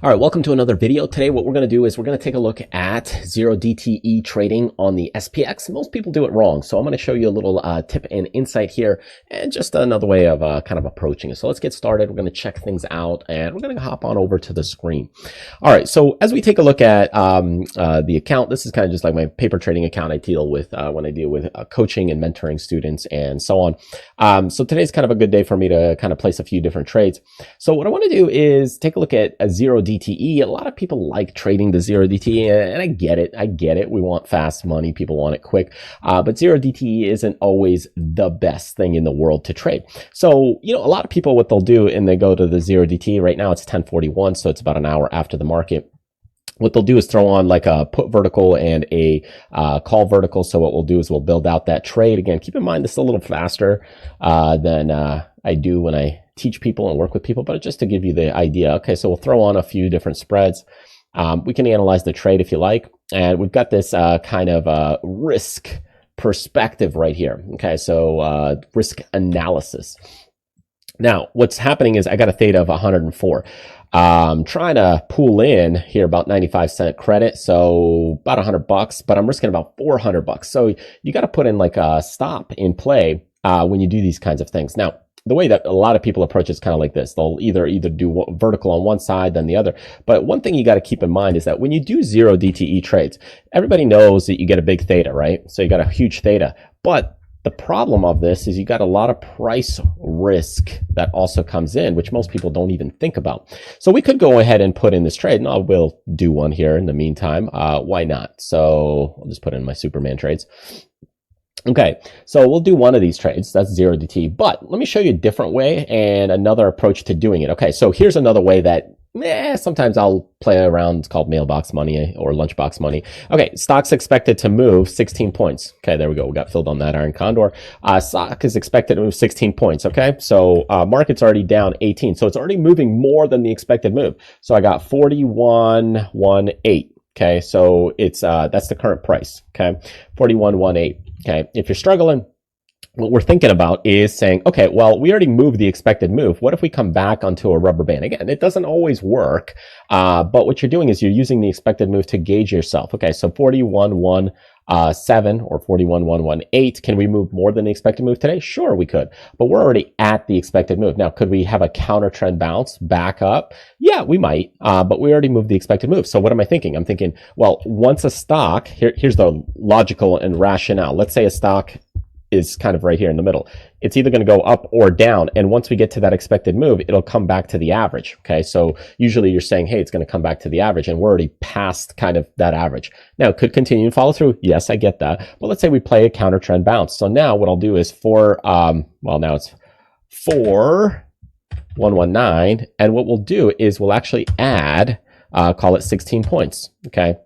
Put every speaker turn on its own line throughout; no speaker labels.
All right, welcome to another video. Today, what we're going to do is we're going to take a look at zero DTE trading on the SPX. Most people do it wrong, so I'm going to show you a little tip and insight here and just another way of kind of approaching it. So let's get started. We're going to check things out and we're going to hop on over to the screen. All right, so as we take a look at the account, this is kind of just like my paper trading account I deal with when I deal with coaching and mentoring students and so on. So today's kind of a good day for me to kind of place a few different trades. So what I want to do is take a look at a zero DTE. A lot of people like trading the zero DTE, and I get it. We want fast money. People want it quick. But zero DTE isn't always the best thing in the world to trade. So, a lot of people, what they'll do, and they go to the zero DTE right now, it's 10:41. So it's about an hour after the market. What they'll do is throw on like a put vertical and a call vertical. So what we'll do is we'll build out that trade. Again, keep in mind this is a little faster than I do when I teach people and work with people, but just to give you the idea. Okay, so we'll throw on a few different spreads. We can analyze the trade if you like. And we've got this kind of risk perspective right here. Okay, so risk analysis. Now, what's happening is I got a theta of 104. Trying to pull in here about 95-cent credit, so about $100, but I'm risking about $400. So you got to put in like a stop in play when you do these kinds of things. Now, the way that a lot of people approach it is kind of like this. They'll either do vertical on one side than the other. But one thing you got to keep in mind is that when you do zero DTE trades, everybody knows that you get a big theta, right? So you got a huge theta. But the problem of this is you got a lot of price risk that also comes in, which most people don't even think about. So we could go ahead and put in this trade, and I will do one here in the meantime. Why not? So I'll just put in my Superman trades. Okay, so we'll do one of these trades. That's zero DT. But let me show you a different way and another approach to doing it. Okay, so here's another way that sometimes I'll play around. It's called mailbox money or lunchbox money. Okay, stock's expected to move 16 points. Okay, there we go. We got filled on that iron condor. Stock is expected to move 16 points. Okay, so market's already down 18. So it's already moving more than the expected move. So I got 41.18. Okay, so it's that's the current price. Okay, 41.18. Okay, if you're struggling, what we're thinking about is saying, okay, well, we already moved the expected move. What if we come back onto a rubber band? Again, it doesn't always work, but what you're doing is you're using the expected move to gauge yourself. Okay, so 41.17 or 41.118. Can we move more than the expected move today? Sure, we could, but we're already at the expected move. Now, could we have a counter trend bounce back up? Yeah, we might, but we already moved the expected move. So what am I thinking? I'm thinking, well, once a stock, here's the logical and rationale. Let's say a stock is kind of right here in the middle. It's either going to go up or down. And once we get to that expected move, it'll come back to the average. Okay. So usually you're saying, hey, it's going to come back to the average, and we're already past kind of that average. Now it could continue and follow through. Yes, I get that. But let's say we play a counter trend bounce. So now what I'll do is now it's 4119. And what we'll do is we'll actually add, call it 16 points. Okay.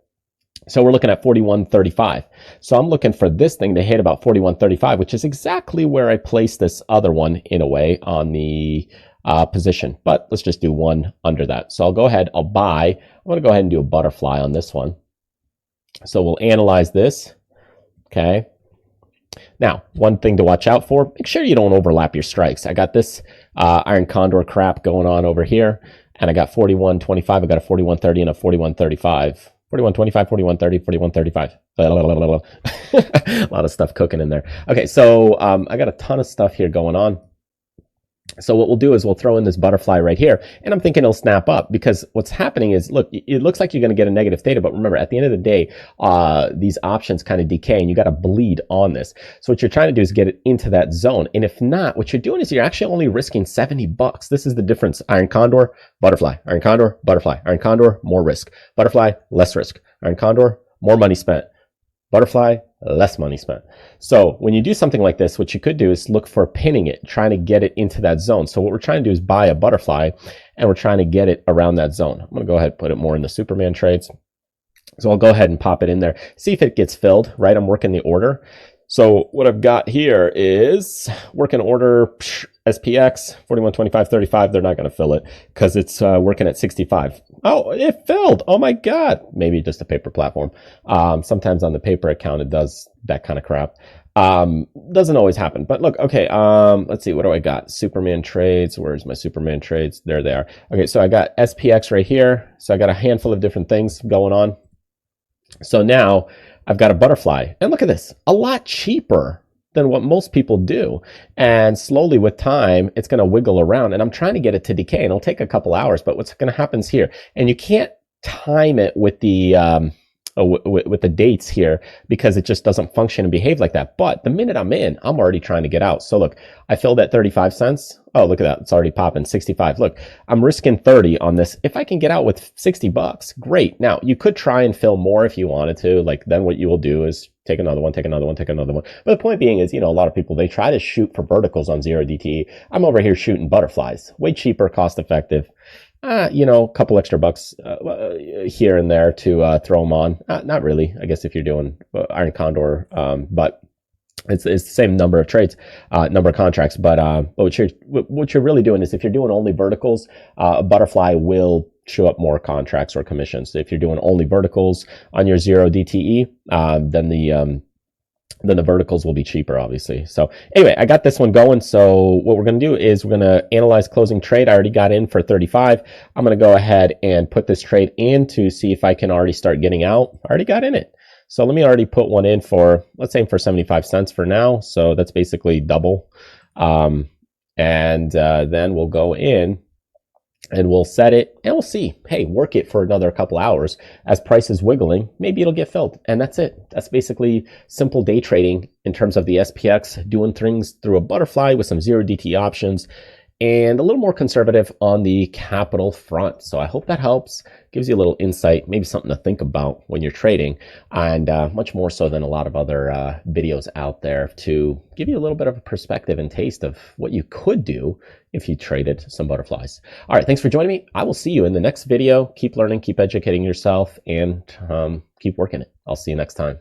So we're looking at 41.35. So I'm looking for this thing to hit about 41.35, which is exactly where I placed this other one in a way on the position. But let's just do one under that. So I'll go ahead, I'll buy. I'm going to go ahead and do a butterfly on this one. So we'll analyze this. Okay. Now, one thing to watch out for, make sure you don't overlap your strikes. I got this iron condor crap going on over here, and I got 41.25. I got a 41.30 and a 41.35. 41.25, 41.30, 41.35. A lot of stuff cooking in there. Okay, so I got a ton of stuff here going on. So what we'll do is we'll throw in this butterfly right here, and I'm thinking it'll snap up, because what's happening is, look, it looks like you're going to get a negative theta, but remember, at the end of the day, these options kind of decay, and you got to bleed on this. So what you're trying to do is get it into that zone, and if not, what you're doing is you're actually only risking $70. This is the difference. Iron condor, butterfly, iron condor, butterfly, iron condor, more risk, butterfly, less risk, iron condor, more money spent, butterfly, less money spent. So when you do something like this, what you could do is look for pinning it, trying to get it into that zone. So what we're trying to do is buy a butterfly, and we're trying to get it around that zone. I'm going to go ahead and put it more in the Superman trades. So I'll go ahead and pop it in there, see if it gets filled, right? I'm working the order. So what I've got here is working order SPX 41.25.35. They're not going to fill it because it's working at 65. Oh, it filled. Oh my God. Maybe just a paper platform. Sometimes on the paper account, it does that kind of crap. Doesn't always happen, but look, okay, let's see, what do I got? Superman trades, where's my Superman trades? There they are. Okay, so I got SPX right here. So I got a handful of different things going on. So now I've got a butterfly, and look at this, a lot cheaper than what most people do. And slowly with time, it's going to wiggle around, and I'm trying to get it to decay, and it'll take a couple hours, but what's going to happen is here, and you can't time it with the with the dates here because it just doesn't function and behave like that. But the minute I'm in, I'm already trying to get out. So look, I filled at 35 cents. Oh, look at that. It's already popping 65. Look, I'm risking 30 on this. If I can get out with 60 bucks, great. Now you could try and fill more if you wanted to. Like then what you will do is take another one, take another one, take another one. But the point being is, you know, a lot of people, they try to shoot for verticals on 0 DTE. I'm over here shooting butterflies, way cheaper, cost effective. You know, a couple extra bucks here and there to throw them on. Not really, I guess, if you're doing Iron Condor, but it's the same number of trades, number of contracts. But what you're really doing is if you're doing only verticals, a butterfly will show up more contracts or commissions. So if you're doing only verticals on your 0 DTE, then the verticals will be cheaper, obviously. So anyway, I got this one going. So what we're going to do is we're going to analyze closing trade. I already got in for 35. I'm going to go ahead and put this trade in to see if I can already start getting out. I already got in it. So let me already put one in for, let's aim for 75 cents for now. So that's basically double. Then we'll go in and we'll set it and we'll see, hey, work it for another couple hours. As price is wiggling, maybe it'll get filled. And that's it. That's basically simple day trading in terms of the SPX, doing things through a butterfly with some 0 DT options and a little more conservative on the capital front. So I hope that helps, gives you a little insight, maybe something to think about when you're trading, and much more so than a lot of other videos out there, to give you a little bit of a perspective and taste of what you could do if you traded some butterflies. All right, thanks for joining me. I will see you in the next video. Keep learning, keep educating yourself, and keep working it. I'll see you next time.